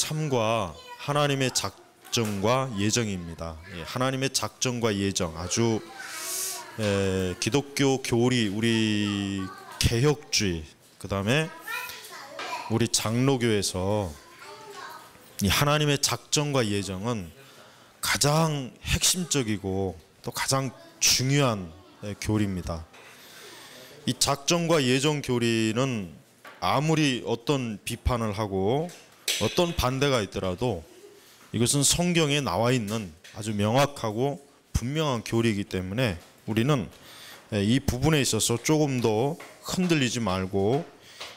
참과 하나님의 작정과 예정입니다. 하나님의 작정과 예정, 아주 기독교 교리, 우리 개혁주의, 그 다음에 우리 장로교에서 이 하나님의 작정과 예정은 가장 핵심적이고 또 가장 중요한 교리입니다. 이 작정과 예정 교리는 아무리 어떤 비판을 하고 어떤 반대가 있더라도 이것은 성경에 나와 있는 아주 명확하고 분명한 교리이기 때문에 우리는 이 부분에 있어서 조금 더 흔들리지 말고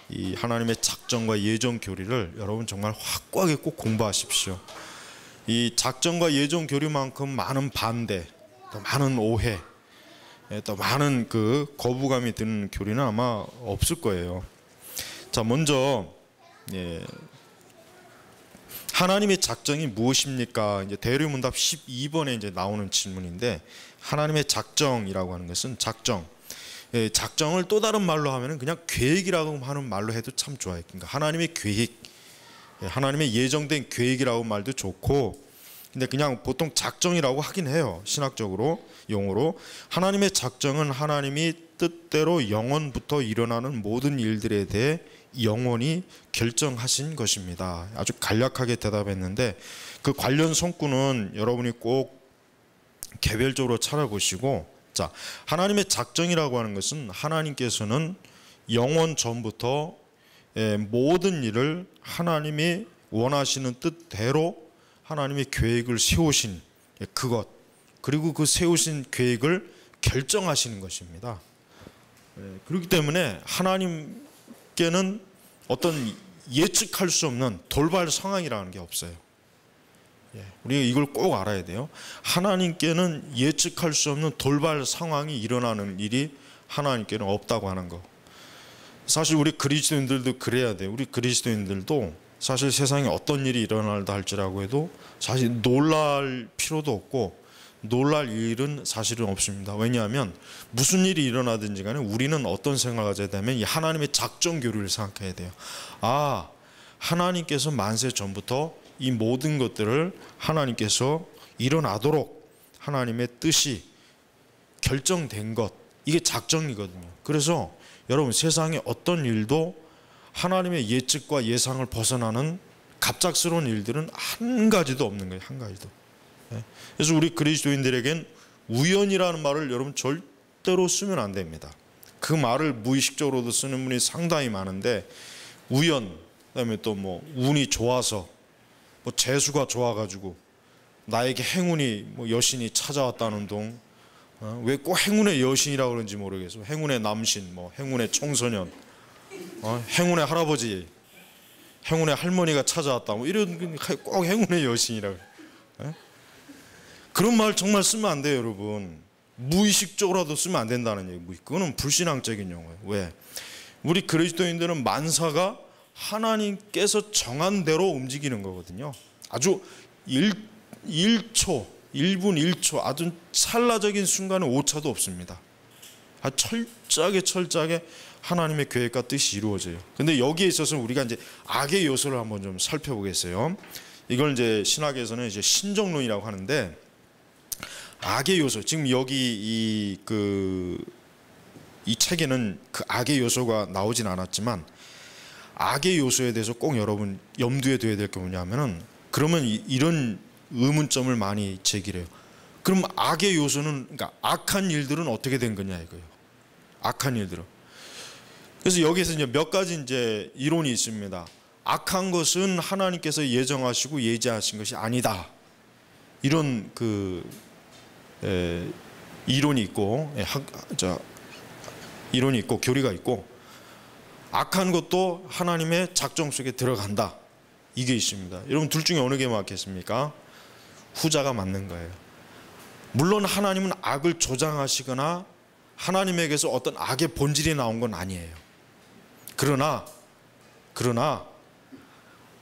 이 하나님의 작정과 예정 교리를 여러분 정말 확고하게 꼭 공부하십시오. 이 작정과 예정 교리만큼 많은 반대, 또 많은 오해, 또 많은 그 거부감이 드는 교리는 아마 없을 거예요. 자, 먼저 하나님의 작정이 무엇입니까? 이제 대류문답 12번에 이제 나오는 질문인데, 하나님의 작정이라고 하는 것은 작정을 또 다른 말로 하면은 그냥 계획이라고 하는 말로 해도 참 좋아요. 그러니까 하나님의 계획, 하나님의 예정된 계획이라고 말도 좋고, 근데 그냥 보통 작정이라고 하긴 해요. 신학적으로 용어로. 하나님의 작정은 하나님이 뜻대로 영원부터 일어나는 모든 일들에 대해 영원히 결정하신 것입니다. 아주 간략하게 대답했는데, 그 관련 성구는 여러분이 꼭 개별적으로 찾아보시고, 자, 하나님의 작정이라고 하는 것은 하나님께서는 영원 전부터 모든 일을 하나님이 원하시는 뜻대로 하나님의 계획을 세우신 그것, 그리고 그 세우신 계획을 결정하시는 것입니다. 그렇기 때문에 하나님께는 어떤 예측할 수 없는 돌발 상황이라는 게 없어요. 우리가 이걸 꼭 알아야 돼요. 하나님께는 예측할 수 없는 돌발 상황이 일어나는 일이 하나님께는 없다고 하는 거. 사실 우리 그리스도인들도 그래야 돼요. 우리 그리스도인들도 사실 세상에 어떤 일이 일어날다 할지라고 해도 사실 놀랄 필요도 없고 놀랄 일은 사실은 없습니다. 왜냐하면 무슨 일이 일어나든지 간에 우리는 어떤 생각을 가져야 되면 이 하나님의 작정 교리를 생각해야 돼요. 아, 하나님께서 만세 전부터 이 모든 것들을 하나님께서 일어나도록 하나님의 뜻이 결정된 것, 이게 작정이거든요. 그래서 여러분, 세상에 어떤 일도 하나님의 예측과 예상을 벗어나는 갑작스러운 일들은 한 가지도 없는 거예요. 한 가지도. 그래서 우리 그리스도인들에겐 우연이라는 말을 여러분 절대로 쓰면 안 됩니다. 그 말을 무의식적으로도 쓰는 분이 상당히 많은데, 우연, 그다음에 또 뭐 운이 좋아서, 뭐 재수가 좋아가지고 나에게 행운이 뭐 여신이 찾아왔다는 동, 왜 꼭 행운의 여신이라고 그런지 모르겠어. 행운의 남신, 뭐 행운의 청소년, 행운의 할아버지, 행운의 할머니가 찾아왔다, 뭐 이런 꼭 행운의 여신이라고. 그런 말 정말 쓰면 안 돼요, 여러분. 무의식적으로라도 쓰면 안 된다는 얘기. 그거는 불신앙적인 용어예요. 왜? 우리 그리스도인들은 만사가 하나님께서 정한 대로 움직이는 거거든요. 아주 1초, 1분 1초, 아주 찰나적인 순간에 오차도 없습니다. 아주 철저하게 하나님의 계획과 뜻이 이루어져요. 근데 여기에 있어서 우리가 이제 악의 요소를 한번 좀 살펴보겠어요. 이걸 이제 신학에서는 이제 신정론이라고 하는데, 악의 요소, 지금 여기 이 책에는 그 악의 요소가 나오진 않았지만, 악의 요소에 대해서 꼭 여러분 염두에 둬야 될 게 뭐냐면은, 그러면 이런 의문점을 많이 제기해요. 그럼 악의 요소는, 그러니까 악한 일들은 어떻게 된 거냐 이거예요. 악한 일들은. 그래서 여기에서 이제 몇 가지 이제 이론이 있습니다. 악한 것은 하나님께서 예정하시고 예지하신 것이 아니다. 이런 이론이 있고, 이론이 있고 교리가 있고, 악한 것도 하나님의 작정 속에 들어간다, 이게 있습니다. 여러분, 둘 중에 어느 게 맞겠습니까? 후자가 맞는 거예요. 물론 하나님은 악을 조장하시거나 하나님에게서 어떤 악의 본질이 나온 건 아니에요. 그러나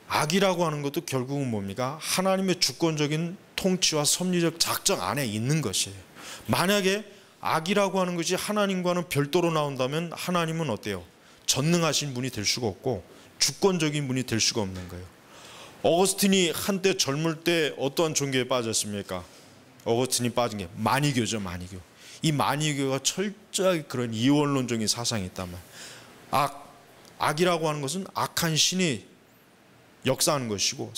악이라고 하는 것도 결국은 뭡니까? 하나님의 주권적인 통치와 섭리적 작정 안에 있는 것이에요. 만약에 악이라고 하는 것이 하나님과는 별도로 나온다면 하나님은 어때요? 전능하신 분이 될 수가 없고 주권적인 분이 될 수가 없는 거예요. 어거스틴이 한때 젊을 때 어떠한 종교에 빠졌습니까? 어거스틴이 빠진 게 마니교죠. 마니교. 이 마니교가 철저하게 그런 이원론적인 사상이 있단 말이에요. 악이라고 하는 것은 악한 신이 역사하는 것이고,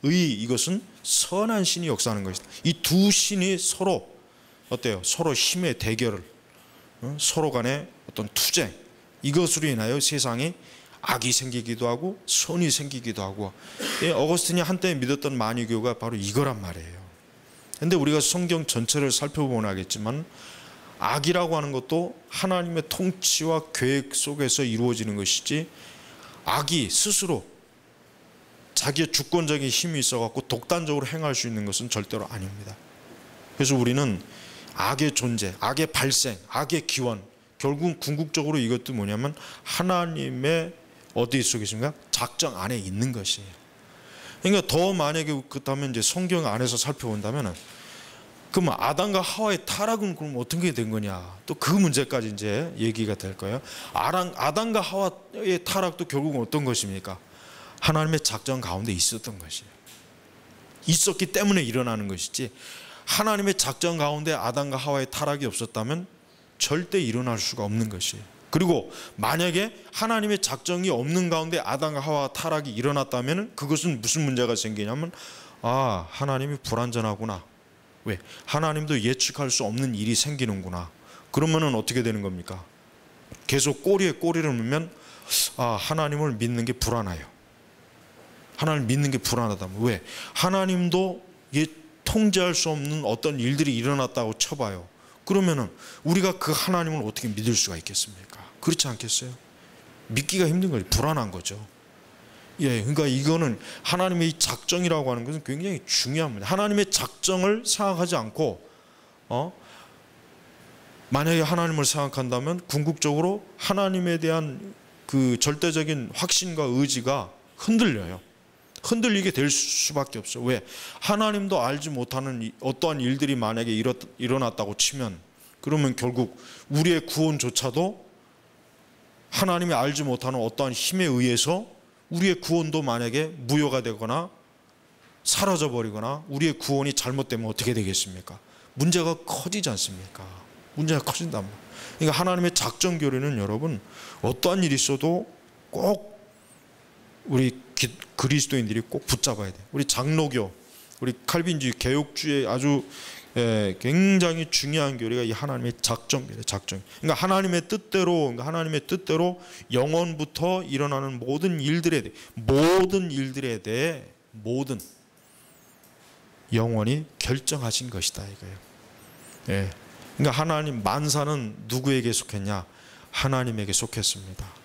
이것은 선한 신이 역사하는 것이다. 이 두 신이 서로 어때요? 서로 힘의 대결을, 서로 간의 어떤 투쟁, 이것으로 인하여 세상에 악이 생기기도 하고 선이 생기기도 하고, 어거스틴이 한때 믿었던 마니교가 바로 이거란 말이에요. 그런데 우리가 성경 전체를 살펴보면 알겠지만, 악이라고 하는 것도 하나님의 통치와 계획 속에서 이루어지는 것이지, 악이 스스로 자기의 주권적인 힘이 있어갖고 독단적으로 행할 수 있는 것은 절대로 아닙니다. 그래서 우리는 악의 존재, 악의 발생, 악의 기원, 결국 궁극적으로 이것도 뭐냐면 하나님의 어디 속에 있습니까? 작정 안에 있는 것이에요. 그러니까 더 만약에 그렇다면 이제 성경 안에서 살펴본다면, 그럼 아담과 하와의 타락은 그럼 어떻게 된 거냐? 또 그 문제까지 이제 얘기가 될 거예요. 아담과 하와의 타락도 결국은 어떤 것입니까? 하나님의 작정 가운데 있었던 것이에요. 있었기 때문에 일어나는 것이지, 하나님의 작정 가운데 아담과 하와의 타락이 없었다면 절대 일어날 수가 없는 것이에요. 그리고 만약에 하나님의 작정이 없는 가운데 아담과 하와 타락이 일어났다면 그것은 무슨 문제가 생기냐면, 하나님이 불완전하구나. 왜? 하나님도 예측할 수 없는 일이 생기는구나. 그러면은 어떻게 되는 겁니까? 계속 꼬리에 꼬리를 물면 하나님을 믿는 게 불안해요. 하나님을 믿는 게 불안하다면. 왜? 하나님도 통제할 수 없는 어떤 일들이 일어났다고 쳐봐요. 그러면은 우리가 그 하나님을 어떻게 믿을 수가 있겠습니까? 그렇지 않겠어요? 믿기가 힘든 거죠. 불안한 거죠. 그러니까 이거는 하나님의 작정이라고 하는 것은 굉장히 중요한 문제. 하나님의 작정을 생각하지 않고 만약에 하나님을 생각한다면 궁극적으로 하나님에 대한 그 절대적인 확신과 의지가 흔들려요. 흔들리게 될 수밖에 없어요. 왜? 하나님도 알지 못하는 어떠한 일들이 만약에 일어났다고 치면, 그러면 결국 우리의 구원조차도 하나님이 알지 못하는 어떠한 힘에 의해서 우리의 구원도 만약에 무효가 되거나 사라져버리거나 우리의 구원이 잘못되면 어떻게 되겠습니까? 문제가 커지지 않습니까? 문제가 커진단 말이에요. 그러니까 하나님의 작정 교리는 여러분, 어떠한 일이 있어도 꼭 우리 그리스도인들이 꼭 붙잡아야 돼요. 우리 장로교, 우리 칼빈주의, 개혁주의 아주 굉장히 중요한 교리가 이 하나님의 작정이에요. 작정. 그러니까 하나님의 뜻대로 영원부터 일어나는 모든 일들에 대해 모든 영원히 결정하신 것이다 이거예요. 그러니까 하나님 만사는 누구에게 속했냐? 하나님에게 속했습니다.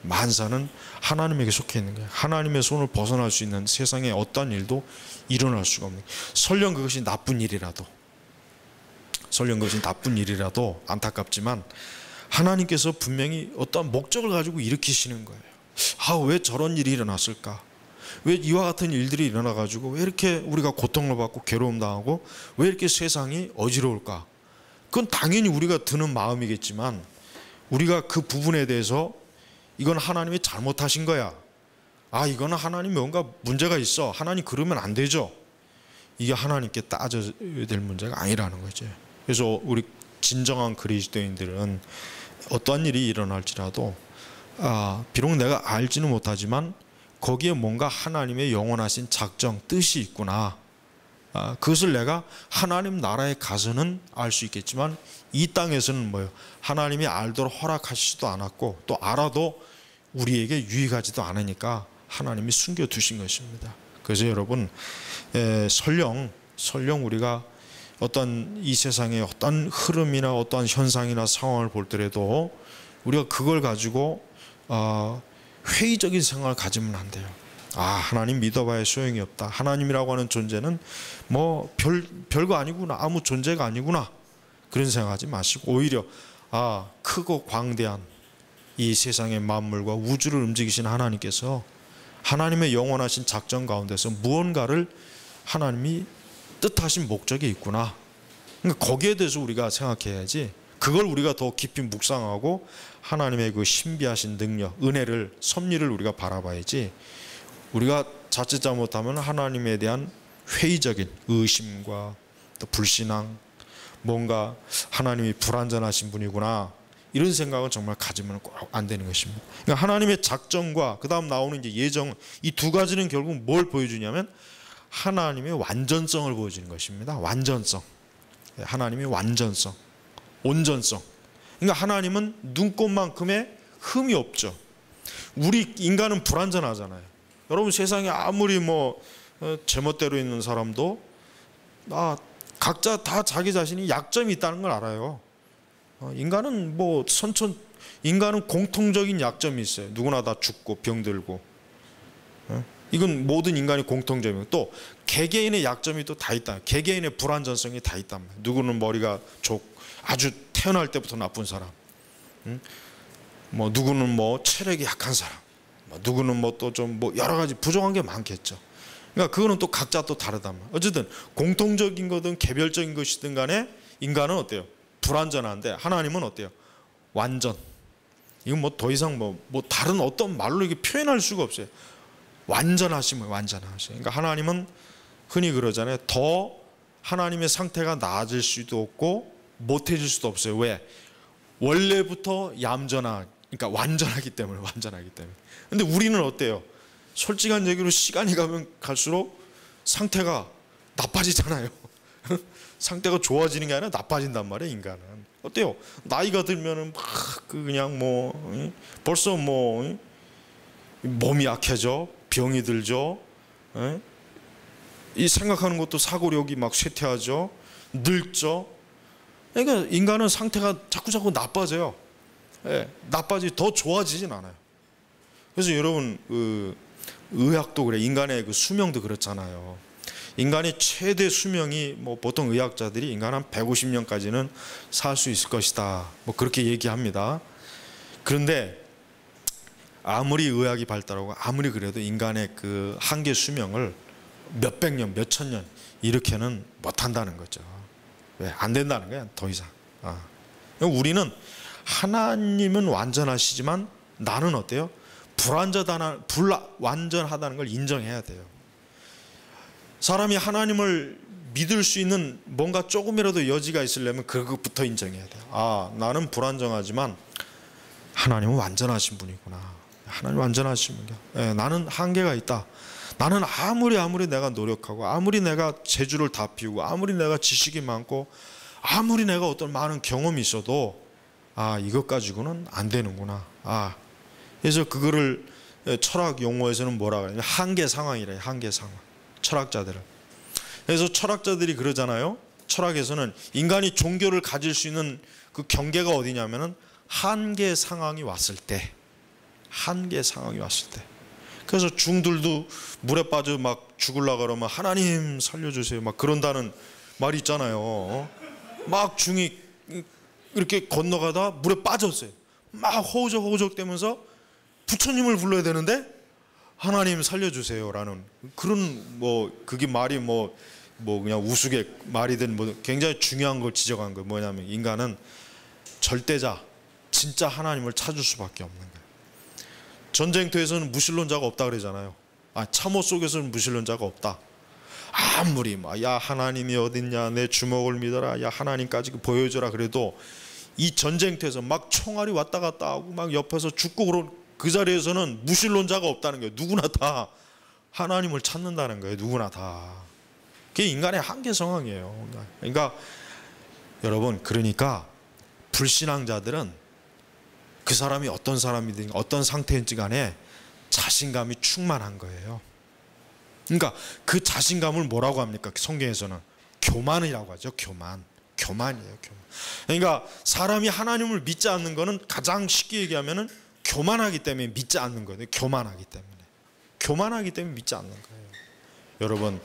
만사는 하나님에게 속해 있는 거예요. 하나님의 손을 벗어날 수 있는 세상에 어떠한 일도 일어날 수가 없는 거예요. 설령 그것이 나쁜 일이라도 안타깝지만 하나님께서 분명히 어떠한 목적을 가지고 일으키시는 거예요. 왜 저런 일이 일어났을까? 왜 이와 같은 일들이 일어나가지고 왜 이렇게 우리가 고통을 받고 괴로움 당하고 왜 이렇게 세상이 어지러울까? 그건 당연히 우리가 드는 마음이겠지만, 우리가 그 부분에 대해서 이건 하나님이 잘못하신 거야, 이거는 하나님 뭔가 문제가 있어, 하나님 그러면 안 되죠, 이게 하나님께 따져야 될 문제가 아니라는 거죠. 그래서 우리 진정한 그리스도인들은 어떠한 일이 일어날지라도 비록 내가 알지는 못하지만 거기에 뭔가 하나님의 영원하신 작정, 뜻이 있구나, 그것을 내가 하나님 나라에 가서는 알 수 있겠지만 이 땅에서는 하나님이 알도록 허락하시지도 않았고, 또 알아도 우리에게 유익하지도 않으니까 하나님이 숨겨두신 것입니다. 그래서 여러분, 설령 우리가 어떤 이 세상의 어떤 흐름이나 어떠한 현상이나 상황을 볼 때라도 우리가 그걸 가지고 회의적인 생각을 가지면 안 돼요. 하나님 믿어봐야 소용이 없다, 하나님이라고 하는 존재는 별거 아니구나, 아무 존재가 아니구나, 그런 생각하지 마시고 오히려 크고 광대한 이 세상의 만물과 우주를 움직이신 하나님께서 하나님의 영원하신 작정 가운데서 무언가를 하나님이 뜻하신 목적이 있구나, 그러니까 거기에 대해서 우리가 생각해야지, 그걸 우리가 더 깊이 묵상하고 하나님의 그 신비하신 능력, 은혜를, 섭리를 우리가 바라봐야지, 우리가 자칫 잘못하면 하나님에 대한 회의적인 의심과 또 불신앙, 뭔가 하나님이 불완전하신 분이구나, 이런 생각을 정말 가지면 꼭 안 되는 것입니다. 그러니까 하나님의 작정과 그 다음 나오는 이제 예정, 이 두 가지는 결국 뭘 보여주냐면 하나님의 완전성을 보여주는 것입니다. 완전성, 하나님의 완전성, 온전성. 그러니까 하나님은 눈꽃만큼의 흠이 없죠. 우리 인간은 불완전하잖아요. 여러분, 세상에 아무리 뭐 제멋대로 있는 사람도 각자 다 자기 자신이 약점이 있다는 걸 알아요. 인간은 뭐 인간은 공통적인 약점이 있어요. 누구나 다 죽고 병들고, 이건 모든 인간이 공통점이고, 또 개개인의 약점이 또 다 있다. 개개인의 불완전성이 다 있단 말이에요. 누구는 머리가 아주 태어날 때부터 나쁜 사람, 뭐 누구는 뭐 체력이 약한 사람, 누구는 뭐 또 좀 뭐 여러 가지 부족한 게 많겠죠. 그러니까 그거는 또 각자 또 다르단 말이에요. 어쨌든 공통적인 거든 개별적인 것이든 간에 인간은 어때요? 불완전한데 하나님은 어때요? 완전. 이건 뭐 더 이상 뭐 다른 어떤 말로 이게 표현할 수가 없어요. 완전하심을 완전하심. 그러니까 하나님은 흔히 그러잖아요. 더 하나님의 상태가 나아질 수도 없고 못해질 수도 없어요. 왜? 원래부터 그러니까 완전하기 때문에. 근데 우리는 어때요? 솔직한 얘기로 시간이 가면 갈수록 상태가 나빠지잖아요. 상태가 좋아지는 게 아니라 나빠진단 말이에요, 인간은. 어때요? 나이가 들면은 그냥 벌써 몸이 약해져, 병이 들죠. 이 생각하는 것도 사고력이 막 쇠퇴하죠. 늙죠. 그러니까 인간은 상태가 자꾸 나빠져요. 더 좋아지진 않아요. 그래서 여러분, 의학도 그래. 인간의 그 수명도 그렇잖아요. 인간의 최대 수명이 보통 의학자들이 인간 한 150년까지는 살 수 있을 것이다, 그렇게 얘기합니다. 그런데 아무리 의학이 발달하고 아무리 그래도 인간의 그 한계 수명을 몇백 년, 몇천 년 이렇게는 못한다는 거죠. 왜? 안 된다는 거야, 더 이상. 우리는 하나님은 완전하시지만 나는 어때요? 불완전하다는 걸 인정해야 돼요. 사람이 하나님을 믿을 수 있는 뭔가 조금이라도 여지가 있으려면 그것부터 인정해야 돼요. 나는 불완전하지만 하나님은 완전하신 분이구나. 하나님 완전하신 분이야. 나는 한계가 있다. 나는 아무리 내가 노력하고, 아무리 내가 재주를 다 피우고, 아무리 내가 지식이 많고, 아무리 내가 어떤 많은 경험이 있어도 이것 가지고는 안 되는구나. 그래서 그거를 철학 용어에서는 뭐라 그러냐면 한계 상황이래요. 한계 상황. 철학자들은. 그래서 철학자들이 그러잖아요. 철학에서는 인간이 종교를 가질 수 있는 그 경계가 어디냐면은 한계 상황이 왔을 때. 한계 상황이 왔을 때. 그래서 중들도 물에 빠져 막 죽으려고 그러면 하나님 살려주세요 막 그런다는 말이 있잖아요. 막 중이 이렇게 건너가다 물에 빠졌어요. 막 허우적허우적 대면서 부처님을 불러야 되는데 하나님 살려주세요라는 그런 그게 말이 그냥 우스개 말이든 굉장히 중요한 걸 지적한 거예요. 뭐냐면 인간은 절대자, 진짜 하나님을 찾을 수밖에 없는 거예요. 전쟁터에서는 무신론자가 없다 그러잖아요. 참호 속에서는 무신론자가 없다. 아무리 야 하나님이 어딨냐, 내 주먹을 믿어라, 야 하나님까지 보여줘라 그래도 이 전쟁터에서 막 총알이 왔다 갔다 하고 막 옆에서 죽고 그런 그 자리에서는 무신론자가 없다는 거예요. 누구나 다 하나님을 찾는다는 거예요. 누구나 다. 그게 인간의 한계 상황이에요. 그러니까 여러분, 그러니까 불신앙자들은 그 사람이 어떤 사람이든 어떤 상태인지 간에 자신감이 충만한 거예요. 그러니까 그 자신감을 뭐라고 합니까? 성경에서는 교만이라고 하죠. 교만이에요. 교만. 그러니까 사람이 하나님을 믿지 않는 거는 가장 쉽게 얘기하면은 교만하기 때문에 믿지 않는 거예요. 교만하기 때문에 믿지 않는 거예요. 여러분,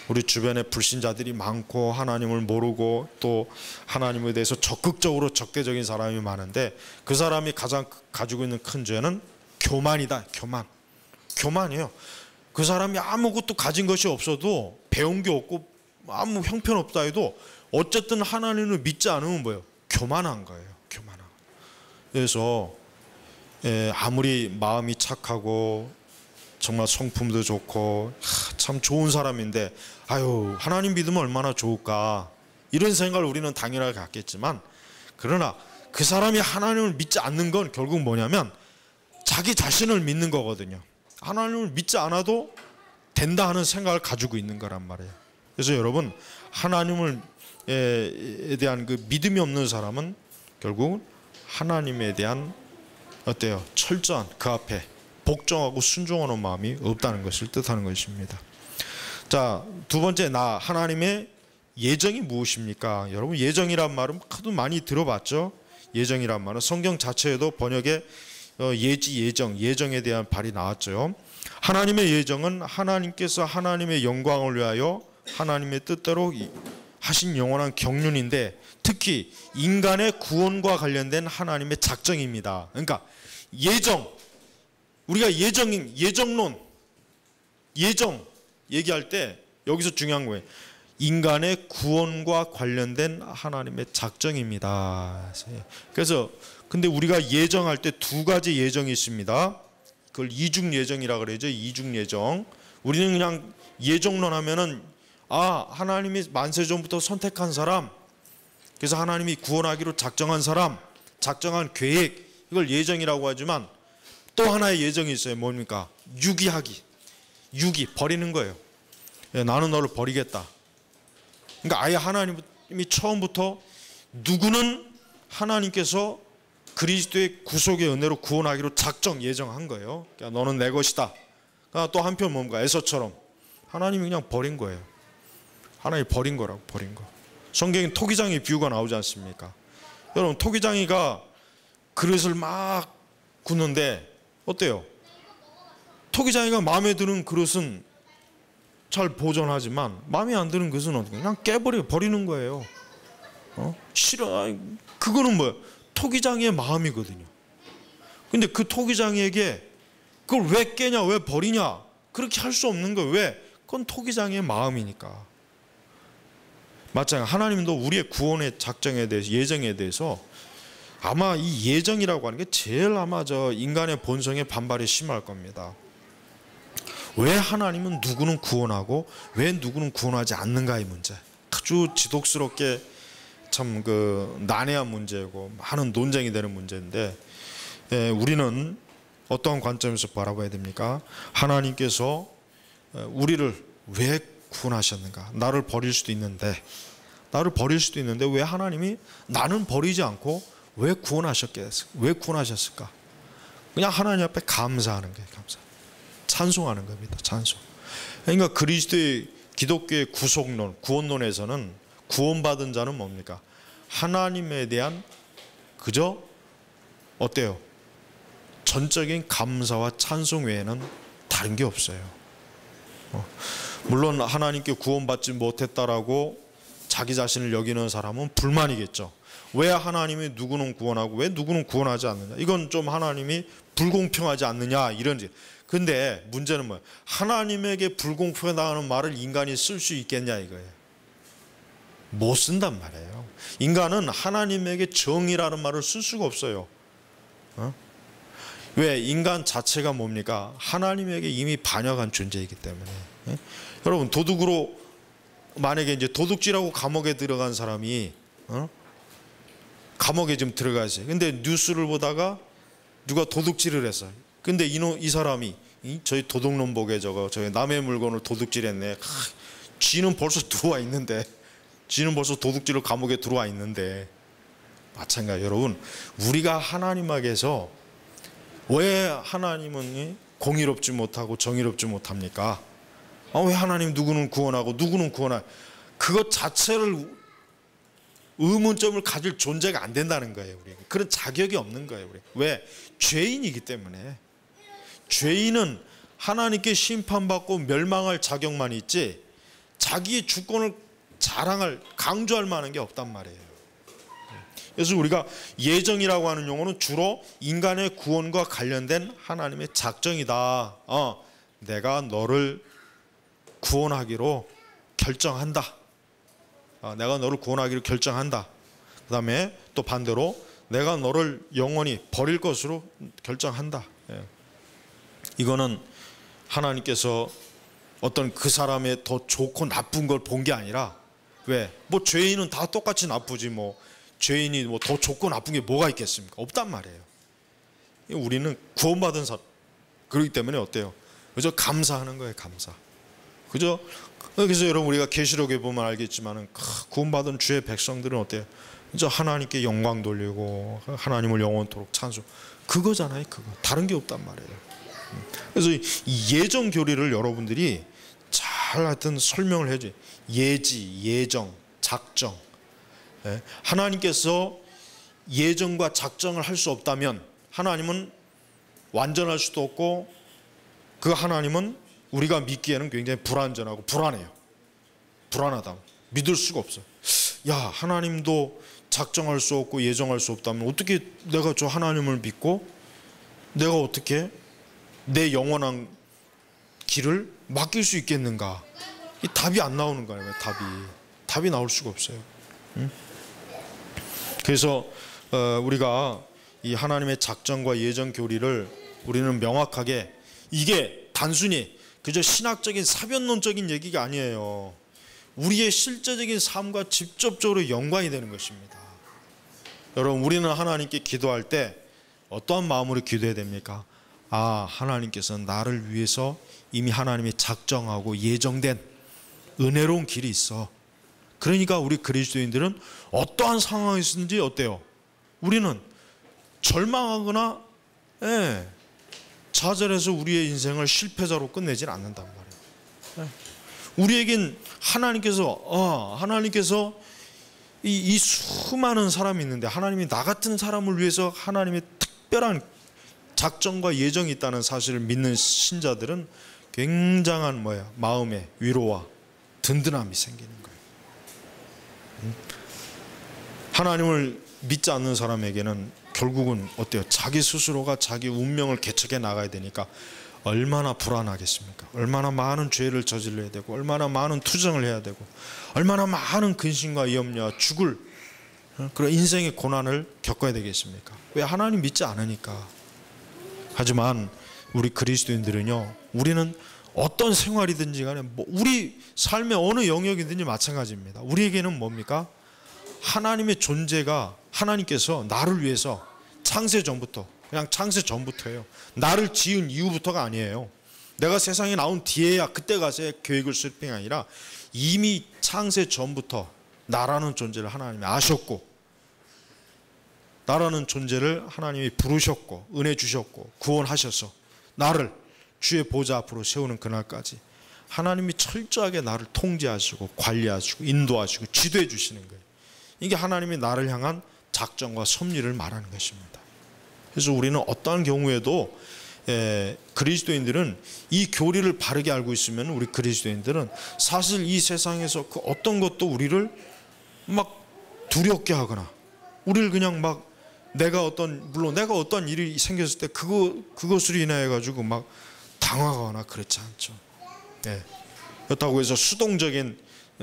우리 주변에 불신자들이 많고 하나님을 모르고 또 하나님에 대해서 적극적으로 적대적인 사람이 많은데 그 사람이 가장 가지고 있는 큰 죄는 교만이다. 교만이에요. 그 사람이 아무것도 가진 것이 없어도 배운 게 없고 아무 형편없다 해도 어쨌든 하나님을 믿지 않으면 뭐예요? 교만한 거예요. 교만한. 그래서 아무리 마음이 착하고 정말 성품도 좋고 참 좋은 사람인데 아유 하나님 믿으면 얼마나 좋을까 이런 생각을 우리는 당연하게 갖겠지만 그러나 그 사람이 하나님을 믿지 않는 건 결국 뭐냐면 자기 자신을 믿는 거거든요. 하나님을 믿지 않아도 된다 하는 생각을 가지고 있는 거란 말이에요. 그래서 여러분 하나님에 대한 그 믿음이 없는 사람은 결국 하나님에 대한 어때요? 철저한 그 앞에 복종하고 순종하는 마음이 없다는 것을 뜻하는 것입니다. 자, 두 번째 하나님의 예정이 무엇입니까? 여러분 예정이란 말은 하도 많이 들어봤죠. 예정이란 말은 성경 자체에도 번역에 예정에 대한 발이 나왔죠. 하나님의 예정은 하나님께서 하나님의 영광을 위하여 하나님의 뜻대로 하신 영원한 경륜인데 특히 인간의 구원과 관련된 하나님의 작정입니다. 그러니까 우리가 예정론 얘기할 때 여기서 중요한 거예요. 인간의 구원과 관련된 하나님의 작정입니다. 그래서 근데 우리가 예정할 때 두 가지 예정이 있습니다. 그걸 이중 예정이라 그러죠. 이중 예정. 우리는 그냥 예정론 하면은 하나님이 만세 전부터 선택한 사람, 그래서 하나님이 구원하기로 작정한 사람, 작정한 계획, 이걸 예정이라고 하지만 또 하나의 예정이 있어요. 뭡니까? 유기 버리는 거예요. 나는 너를 버리겠다. 그러니까 아예 하나님이 처음부터 누구는 하나님께서 그리스도의 구속의 은혜로 구원하기로 예정한 거예요. 그러니까 너는 내 것이다. 그러니까 또 한편 뭡니까? 에서처럼 하나님이 그냥 버린 거예요. 하나님이 버린 거라고, 버린 거. 성경에 토기장이 비유가 나오지 않습니까? 여러분 토기장이가 그릇을 막 굽는데 어때요? 토기장이가 마음에 드는 그릇은 잘 보존하지만 마음에 안 드는 그릇은 어떻게 그냥 버리는 거예요. 싫어. 그거는 뭐예요? 토기장이의 마음이거든요. 근데 그 토기장이에게 그걸 왜 깨냐, 왜 버리냐, 그렇게 할 수 없는 거예요. 왜? 그건 토기장이의 마음이니까. 마찬가지로 하나님도 우리의 구원의 작정에 대해서, 예정에 대해서 아마 이 예정이라고 하는 게 제일 아마 인간의 본성의 반발이 심할 겁니다. 왜 하나님은 누구는 구원하고 왜 누구는 구원하지 않는가의 문제, 아주 지독스럽게 참 난해한 문제고 많은 논쟁이 되는 문제인데 우리는 어떠한 관점에서 바라봐야 됩니까? 하나님께서 우리를 왜 구원하셨는가? 나를 버릴 수도 있는데 왜 하나님이 나는 버리지 않고 왜 구원하셨을까? 그냥 하나님 앞에 감사하는 거예요. 찬송하는 겁니다. 찬송. 그러니까 그리스도의 기독교의 구속론, 구원론에서는 구원받은 자는 뭡니까? 하나님에 대한 그저 어때요? 전적인 감사와 찬송 외에는 다른 게 없어요. 물론 하나님께 구원받지 못했다라고 자기 자신을 여기는 사람은 불만이겠죠. 왜 하나님이 누구는 구원하고 왜 누구는 구원하지 않느냐? 이건 좀 하나님이 불공평하지 않느냐 이런지. 근데 문제는 뭐예요? 하나님에게 불공평하다는 말을 인간이 쓸 수 있겠냐 이거예요. 못 쓴단 말이에요. 인간은 하나님에게 정의라는 말을 쓸 수가 없어요. 왜? 인간 자체가 뭡니까? 하나님에게 이미 반역한 존재이기 때문에. 여러분 도둑으로 만약에 이제 도둑질하고 감옥에 들어간 사람이 감옥에 지금 들어가 있어요. 근데 뉴스를 보다가 누가 도둑질을 했어요. 근데 이 사람이 저희 도둑놈복에 저희 남의 물건을 도둑질했네. 쥐는 벌써 들어와 있는데, 쥐는 벌써 도둑질을 감옥에 들어와 있는데 마찬가지. 여러분 우리가 하나님에게서 왜 하나님은 공의롭지 못하고 정의롭지 못합니까? 왜 하나님 누구는 구원하고 누구는 구원하? 그것 자체를 의문점을 가질 존재가 안 된다는 거예요. 우리 그런 자격이 없는 거예요. 우리 왜? 죄인이기 때문에. 죄인은 하나님께 심판받고 멸망할 자격만 있지 자기의 주권을 자랑할, 강조할 만한 게 없단 말이에요. 그래서 우리가 예정이라고 하는 용어는 주로 인간의 구원과 관련된 하나님의 작정이다. 내가 너를 구원하기로 결정한다. 내가 너를 구원하기로 결정한다. 그 다음에 또 반대로 내가 너를 영원히 버릴 것으로 결정한다. 이거는 하나님께서 어떤 그 사람의 더 좋고 나쁜 걸 본 게 아니라, 왜? 뭐 죄인은 다 똑같이 나쁘지 뭐 죄인이 뭐 더 좋고 나쁜 게 뭐가 있겠습니까? 없단 말이에요. 우리는 구원받은 사람, 그렇기 때문에 어때요? 그저 감사하는 거예요. 감사. 그죠? 그래서 여러분 우리가 계시록에 보면 알겠지만은 구원받은 주의 백성들은 어때요? 그저 하나님께 영광 돌리고 하나님을 영원토록 찬송, 그거잖아요. 그거. 다른 게 없단 말이에요. 그래서 이 예정 교리를 여러분들이 잘 하여튼 설명을 해줘요. 예지, 예정, 작정. 하나님께서 예정과 작정을 할 수 없다면 하나님은 완전할 수도 없고, 그 하나님은 우리가 믿기에는 굉장히 불완전하고 불안해요. 불안하다. 믿을 수가 없어요. 야, 하나님도 작정할 수 없고 예정할 수 없다면 어떻게 내가 저 하나님을 믿고 내가 어떻게 내 영원한 길을 맡길 수 있겠는가? 이 답이 안 나오는 거예요. 답이 나올 수가 없어요. 그래서 우리가 이 하나님의 작정과 예정 교리를 우리는 명확하게, 이게 단순히 그저 신학적인 사변론적인 얘기가 아니에요. 우리의 실제적인 삶과 직접적으로 연관이 되는 것입니다. 여러분, 우리는 하나님께 기도할 때 어떠한 마음으로 기도해야 됩니까? 아, 하나님께서 나를 위해서 이미 하나님이 작정하고 예정된 은혜로운 길이 있어. 그러니까 우리 그리스도인들은 어떠한 상황이든지 어때요? 우리는 절망하거나 좌절해서 우리의 인생을 실패자로 끝내질 않는단 말이에요. 우리에겐 하나님께서 이 수많은 사람이 있는데, 하나님이 나 같은 사람을 위해서 하나님의 특별한 작정과 예정이 있다는 사실을 믿는 신자들은 굉장한 마음의 위로와 든든함이 생기는 거예요. 하나님을 믿지 않는 사람에게는 결국은 어때요? 자기 스스로가 자기 운명을 개척해 나가야 되니까 얼마나 불안하겠습니까? 얼마나 많은 죄를 저질러야 되고, 얼마나 많은 투정을 해야 되고, 얼마나 많은 근심과 염려와 죽을 그런 인생의 고난을 겪어야 되겠습니까? 왜? 하나님 믿지 않으니까. 하지만 우리 그리스도인들은요, 우리는 어떤 생활이든지 간에 우리 삶의 어느 영역이든지 마찬가지입니다. 우리에게는 뭡니까? 하나님의 존재가, 하나님께서 나를 위해서 창세 전부터, 그냥 창세 전부터예요. 나를 지은 이후부터가 아니에요. 내가 세상에 나온 뒤에야 그때 가서야 계획을 쓸 뿐이 아니라 이미 창세 전부터 나라는 존재를 하나님이 아셨고, 나라는 존재를 하나님이 부르셨고 은혜 주셨고 구원하셔서 나를 주의 보좌 앞으로 세우는 그날까지 하나님이 철저하게 나를 통제하시고 관리하시고 인도하시고 지도해 주시는 거예요. 이게 하나님이 나를 향한 작정과 섭리를 말하는 것입니다. 그래서 우리는 어떠한 경우에도 그리스도인들은 이 교리를 바르게 알고 있으면, 우리 그리스도인들은 사실 이 세상에서 그 어떤 것도 우리를 막 두렵게 하거나, 우리를 그냥 막 물론 내가 어떤 일이 생겼을 때 그것으로 인해 가지고 막 당황하거나 그렇지 않죠. 그렇다고 해서 수동적인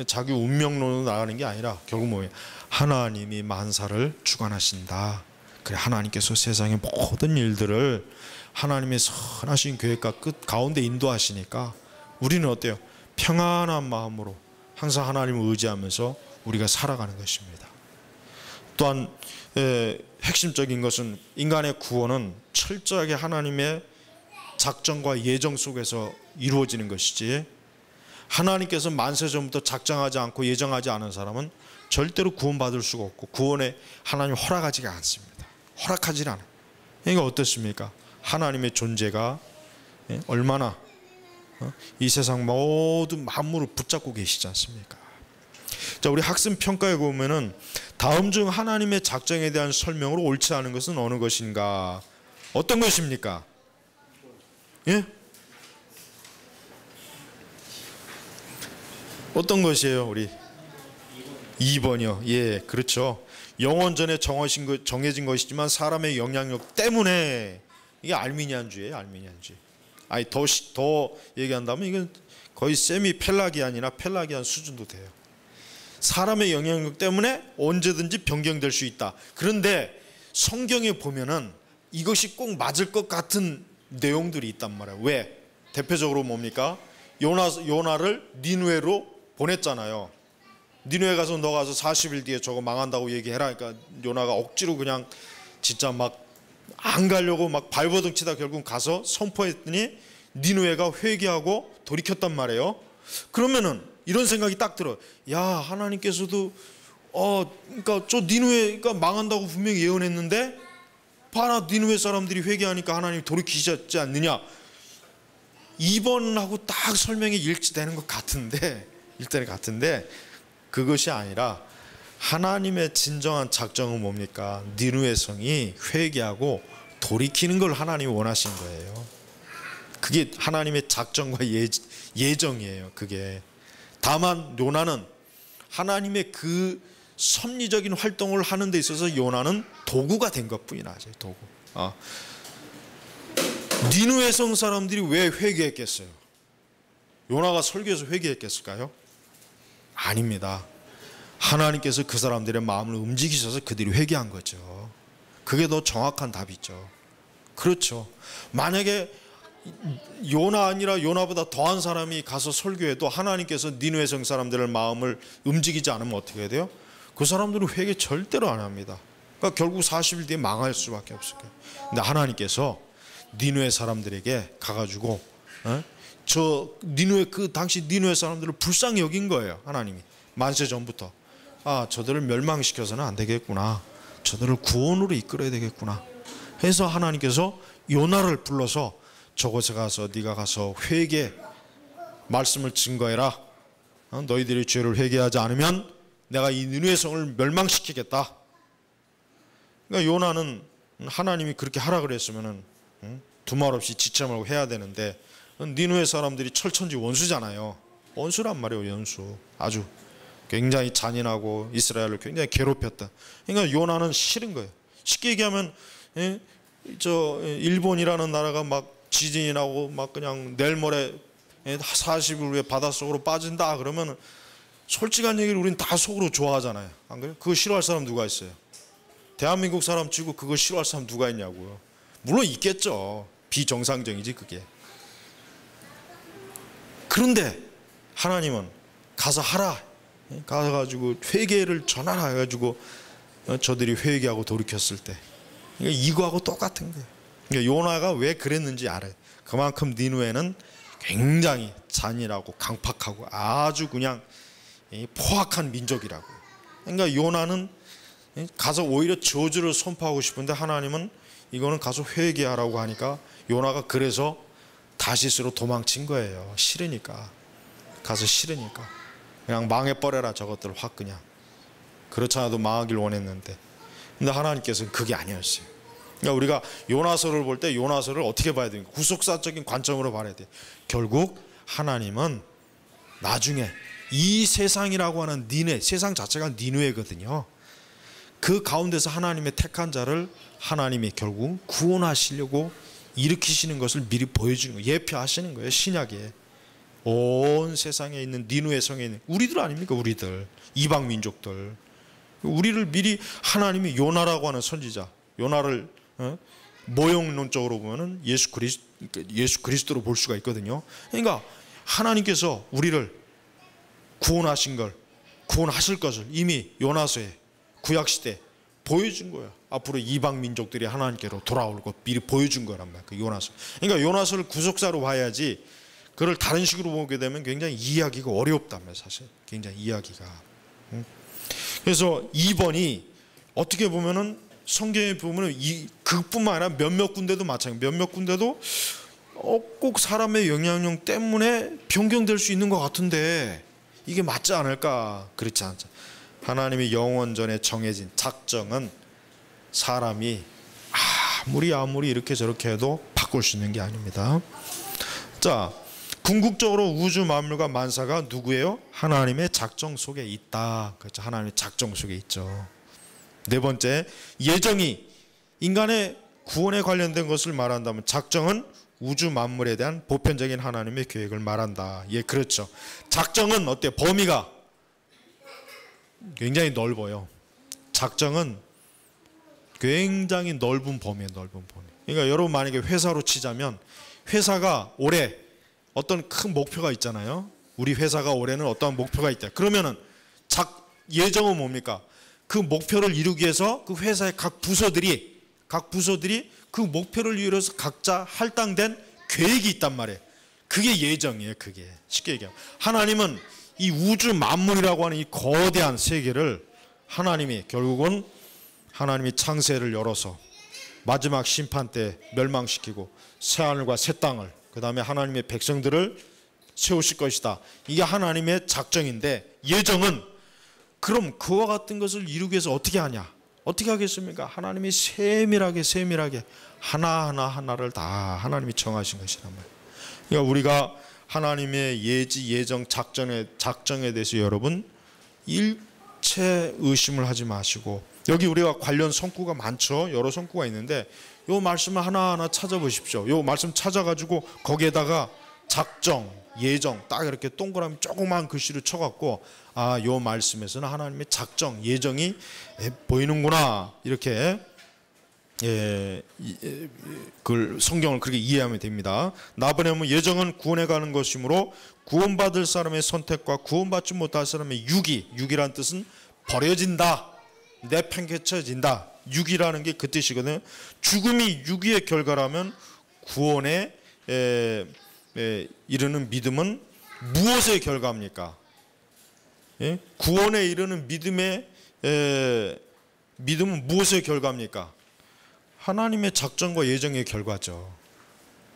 자기 운명론으로 나가는 게 아니라 결국 뭐예요? 하나님이 만사를 주관하신다. 그래, 하나님께서 세상의 모든 일들을 하나님의 선하신 계획과 끝 가운데 인도하시니까 우리는 어때요? 평안한 마음으로 항상 하나님을 의지하면서 우리가 살아가는 것입니다. 또한 핵심적인 것은 인간의 구원은 철저하게 하나님의 작정과 예정 속에서 이루어지는 것이지, 하나님께서 만세 전부터 작정하지 않고 예정하지 않은 사람은 절대로 구원받을 수가 없고 구원에 하나님 허락하지가 않습니다. 허락하지 않아요. 그러니까 어떻습니까? 하나님의 존재가 얼마나 이 세상 모든 만물을 붙잡고 계시지 않습니까? 자, 우리 학습 평가에 보면은 다음 중 하나님의 작정에 대한 설명으로 옳지 않은 것은 어느 것인가? 어떤 것입니까? 예? 어떤 것이에요, 우리? 2번이요. 예, 그렇죠. 영원 전에 정해진 것이지만 사람의 영향력 때문에, 이게 알미니안주의예요, 알미니안주의. 아니 더 얘기한다면 이건 거의 세미 펠라기안이나 펠라기안 수준도 돼요. 사람의 영향력 때문에 언제든지 변경될 수 있다. 그런데 성경에 보면은 이것이 꼭 맞을 것 같은 내용들이 있단 말이에요. 왜? 대표적으로 뭡니까? 요나를 니느웨로 보냈잖아요. 니느웨 가서 너 가서 40일 뒤에 저거 망한다고 얘기해라. 그러니까 요나가 억지로 그냥 진짜 막 안 가려고 막 발버둥 치다 결국 가서 선포했더니 니느웨가 회개하고 돌이켰단 말이에요. 그러면은 이런 생각이 딱 들어. 야, 하나님께서도 그러니까 저 니느웨가 망한다고 분명히 예언했는데 봐라, 니느웨 사람들이 회개하니까 하나님이 돌이키셨지 않느냐. 2번하고 딱 설명이 일치되는 것 같은데, 일대는 같은데 그것이 아니라 하나님의 진정한 작정은 뭡니까? 니느웨 성이 회개하고 돌이키는 걸 하나님이 원하신 거예요. 그게 하나님의 작정과 예정이에요. 그게. 다만 요나는 하나님의 그 섭리적인 활동을 하는 데 있어서 요나는 도구가 된 것뿐이나 도구. 니느웨 성 사람들이 왜 회개했겠어요? 요나가 설교에서 회개했겠을까요? 아닙니다. 하나님께서 그 사람들의 마음을 움직이셔서 그들이 회개한 거죠. 그게 더 정확한 답이죠. 그렇죠. 만약에 요나 아니라 요나보다 더한 사람이 가서 설교해도 하나님께서 니느웨 성 사람들의 마음을 움직이지 않으면 어떻게 해야 돼요? 그 사람들은 회개 절대로 안 합니다. 그러니까 결국 40일 뒤에 망할 수밖에 없을 거예요. 근데 하나님께서 니느웨 사람들에게 가가지고 저 니느웨 그 당시 니느웨 사람들을 불쌍히 여긴 거예요. 하나님이 만세 전부터. 저들을 멸망시켜서는 안 되겠구나. 저들을 구원으로 이끌어야 되겠구나. 해서 하나님께서 요나를 불러서 저곳에 가서 네가 가서 회개 말씀을 증거해라. 너희들이 죄를 회개하지 않으면 내가 이 니느웨 성을 멸망시키겠다. 그러니까 요나는 하나님이 그렇게 하라 그랬으면은 두말 없이 지체 말고 해야 되는데 니느웨 사람들이 철천지 원수잖아요. 원수란 말이에요. 원수. 아주 굉장히 잔인하고 이스라엘을 굉장히 괴롭혔다. 그러니까 요나는 싫은 거예요. 쉽게 얘기하면 일본이라는 나라가 막 지진이 나고 막 그냥 내일 모레 40일 후에 바닷속으로 빠진다 그러면 솔직한 얘기를 우린 다 속으로 좋아하잖아요. 안 그래요? 그거 싫어할 사람 누가 있어요? 대한민국 사람 치고 그거 싫어할 사람 누가 있냐고요. 물론 있겠죠. 비정상적이지 그게. 그런데 하나님은 가서 하라. 가가지고 회개를 전하라 해가지고 저들이 회개하고 돌이켰을 때 이거하고 똑같은 거예요. 그러니까 요나가 왜 그랬는지 알아요. 그만큼 니느웨는 굉장히 잔인하고 강팍하고 아주 그냥 포악한 민족이라고요. 그러니까 요나는 가서 오히려 저주를 선포하고 싶은데 하나님은 이거는 가서 회개하라고 하니까 요나가 그래서 다시스로 도망친 거예요. 싫으니까. 가서 싫으니까 그냥 망해버려라 저것들 확 그냥. 그렇지 않아도 망하길 원했는데 근데 하나님께서는 그게 아니었어요. 그러니까 우리가 요나서를 볼 때 요나서를 어떻게 봐야 됩니까? 구속사적인 관점으로 봐야 돼요. 결국 하나님은 나중에 이 세상이라고 하는 세상 자체가 니느웨거든요. 그 가운데서 하나님의 택한 자를 하나님이 결국 구원하시려고 일으키시는 것을 미리 보여주는 거예요. 예표하시는 거예요. 신약에 온 세상에 있는 니느웨 성에 있는 우리들 아닙니까? 우리들 이방 민족들 우리를 미리 하나님이 요나라고 하는 선지자 요나를 모형론적으로 보면은 예수 그리스도로 볼 수가 있거든요. 그러니까 하나님께서 우리를 구원하신 걸 구원하실 것을 이미 요나서에 구약시대 보여준 거예요. 앞으로 이방 민족들이 하나님께로 돌아올 것 미리 보여준 거란 말이에요. 그 요나서. 그러니까 요나서를 구속사로 봐야지 그걸 다른 식으로 보게 되면 굉장히 이해하기가 어렵단 말이에요. 사실 굉장히 이해하기가. 그래서 2번이 어떻게 보면은 성경에 보면은 그뿐만 아니라 몇몇 군데도 마찬가지예요. 몇몇 군데도 꼭 사람의 영향력 때문에 변경될 수 있는 것 같은데 이게 맞지 않을까? 그렇지 않죠. 하나님의 영원 전에 정해진 작정은 사람이 아무리 이렇게 저렇게 해도 바꿀 수 있는 게 아닙니다. 자, 궁극적으로 우주 만물과 만사가 누구예요? 하나님의 작정 속에 있다. 그렇죠. 하나님의 작정 속에 있죠. 네 번째, 예정이 인간의 구원에 관련된 것을 말한다면 작정은 우주 만물에 대한 보편적인 하나님의 계획을 말한다. 예, 그렇죠. 작정은 어때요? 범위가 굉장히 넓어요. 작정은 굉장히 넓은 범위예요. 넓은 범위. 그러니까 여러분 만약에 회사로 치자면 회사가 올해 어떤 큰 목표가 있잖아요. 우리 회사가 올해는 어떠한 목표가 있다. 그러면은 예정은 뭡니까? 그 목표를 이루기 위해서 그 회사의 각 부서들이 그 목표를 이루어서 각자 할당된 계획이 있단 말이에요. 그게 예정이에요. 그게 쉽게 얘기하면 하나님은 이 우주 만물이라고 하는 이 거대한 세계를 하나님이 결국은 하나님이 창세를 열어서 마지막 심판 때 멸망시키고 새하늘과 새 땅을 그 다음에 하나님의 백성들을 세우실 것이다. 이게 하나님의 작정인데 예정은 그럼 그와 같은 것을 이루기 위해서 어떻게 하냐? 어떻게 하겠습니까? 하나님이 세밀하게 하나를 다 하나님이 정하신 것이란 말이에요. 그러니까 우리가 하나님의 예지, 예정, 작정에 대해서 여러분 일체 의심을 하지 마시고 여기 우리가 관련 성구가 많죠. 여러 성구가 있는데 요 말씀을 하나하나 찾아보십시오. 요 말씀 찾아가지고 거기에다가 작정, 예정 딱 이렇게 동그라미 조그만 글씨로 쳐갖고 요 말씀에서는 하나님의 작정, 예정이 보이는구나 이렇게 그 성경을 그렇게 이해하면 됩니다. 나버냐면 예정은 구원에 가는 것이므로 구원받을 사람의 선택과 구원받지 못할 사람의 유기란 뜻은 버려진다, 내팽개쳐진다. 유기라는 게 그 뜻이거든요. 죽음이 유기의 결과라면 구원에 이르는 믿음은 무엇의 결과입니까? 구원에 이르는 믿음은 무엇의 결과입니까? 하나님의 작정과 예정의 결과죠.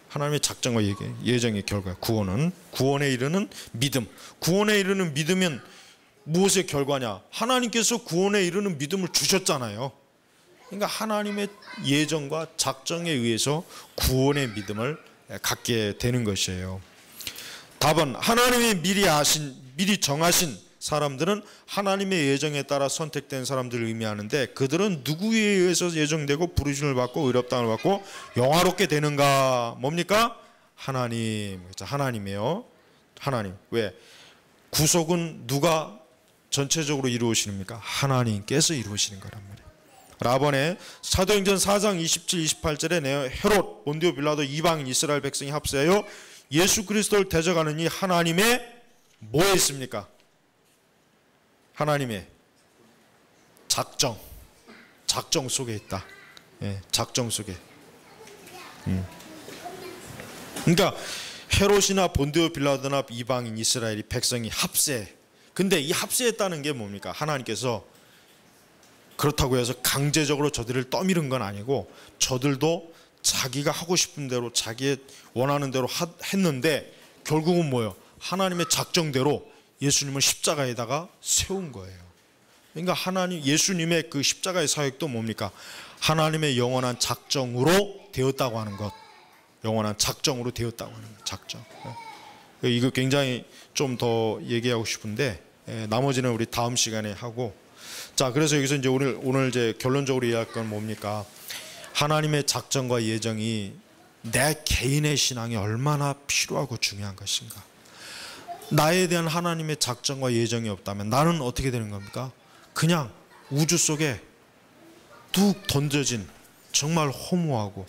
하나님의 작정과 예정의 결과. 구원에 이르는 믿음. 구원에 이르는 믿음은 무엇의 결과냐? 하나님께서 구원에 이르는 믿음을 주셨잖아요. 그러니까 하나님의 예정과 작정에 의해서 구원의 믿음을 갖게 되는 것이에요. 답은 하나님이 미리 정하신 사람들은 하나님의 예정에 따라 선택된 사람들을 의미하는데 그들은 누구에 의해서 예정되고 부르심을 받고 의롭다함을 받고 영화롭게 되는가? 뭡니까? 하나님이에요. 하나님. 왜? 구속은 누가 전체적으로 이루어지십니까? 하나님께서 이루어지는 거란 말이에요. 라번에 사도행전 4장 27, 28절에 헤롯, 본디오 빌라도 이방인 이스라엘 백성이 합세하여 예수 그리스도를 대적하느니 하나님의 뭐에 있습니까? 하나님의 작정 속에 있다. 작정 속에. 그러니까 헤롯이나 본디오 빌라도나 이방인 이스라엘이 백성이 합세. 근데 이 합세했다는 게 뭡니까? 하나님께서 그렇다고 해서 강제적으로 저들을 떠미른 건 아니고 저들도 자기가 하고 싶은 대로 자기의 원하는 대로 했는데 결국은 뭐예요? 하나님의 작정대로 예수님을 십자가에다가 세운 거예요. 그러니까 예수님의 그 십자가의 사역도 뭡니까? 하나님의 영원한 작정으로 되었다고 하는 것. 영원한 작정으로 되었다고 하는 것. 작정. 이거 굉장히 좀 더 얘기하고 싶은데 나머지는 우리 다음 시간에 하고. 자, 그래서 여기서 이제 오늘 이제 결론적으로 이야기할 건 뭡니까? 하나님의 작정과 예정이 내 개인의 신앙이 얼마나 필요하고 중요한 것인가. 나에 대한 하나님의 작정과 예정이 없다면 나는 어떻게 되는 겁니까? 그냥 우주 속에 뚝 던져진 정말 허무하고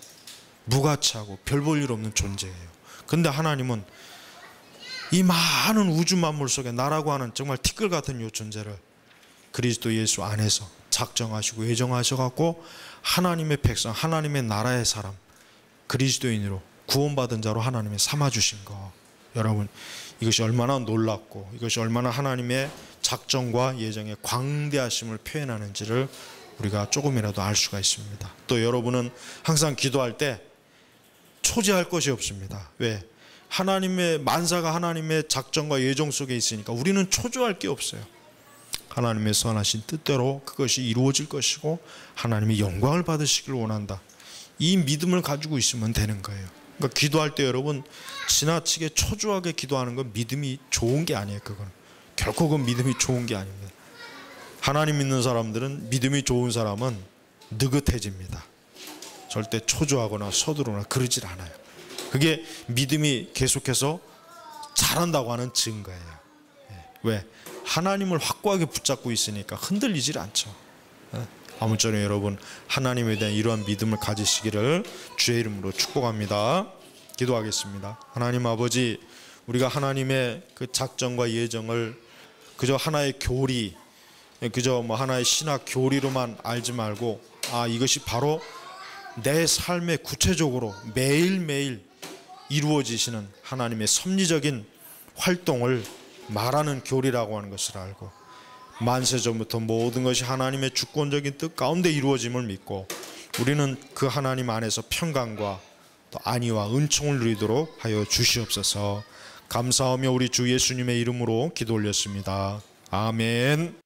무가치하고 별 볼 일 없는 존재예요. 근데 하나님은 이 많은 우주 만물 속에 나라고 하는 정말 티끌 같은 이 존재를 그리스도 예수 안에서 작정하시고 예정하셔갖고 하나님의 백성, 하나님의 나라의 사람, 그리스도인으로 구원받은 자로 하나님이 삼아주신 거. 여러분, 이것이 얼마나 놀랍고 이것이 얼마나 하나님의 작정과 예정의 광대하심을 표현하는지를 우리가 조금이라도 알 수가 있습니다. 또 여러분은 항상 기도할 때 초제할 것이 없습니다. 왜? 하나님의 만사가 하나님의 작정과 예정 속에 있으니까 우리는 초조할 게 없어요. 하나님의 선하신 뜻대로 그것이 이루어질 것이고 하나님이 영광을 받으시길 원한다. 이 믿음을 가지고 있으면 되는 거예요. 그러니까 기도할 때 여러분 지나치게 초조하게 기도하는 건 믿음이 좋은 게 아니에요. 그건 결코 그 믿음이 좋은 게 아닙니다. 하나님 믿는 사람들은 믿음이 좋은 사람은 느긋해집니다. 절대 초조하거나 서두르거나 그러질 않아요. 그게 믿음이 계속해서 자란다고 하는 증거예요. 왜? 하나님을 확고하게 붙잡고 있으니까 흔들리질 않죠. 아무쪼록 여러분 하나님에 대한 이러한 믿음을 가지시기를 주의 이름으로 축복합니다. 기도하겠습니다. 하나님 아버지, 우리가 하나님의 그 작정과 예정을 그저 하나의 교리, 그저 하나의 신학 교리로만 알지 말고, 이것이 바로 내 삶에 구체적으로 매일매일 이루어지시는 하나님의 섭리적인 활동을 말하는 교리라고 하는 것을 알고, 만세전부터 모든 것이 하나님의 주권적인 뜻 가운데 이루어짐을 믿고, 우리는 그 하나님 안에서 평강과 또 안위와 은총을 누리도록 하여 주시옵소서. 감사하며 우리 주 예수님의 이름으로 기도 올렸습니다. 아멘.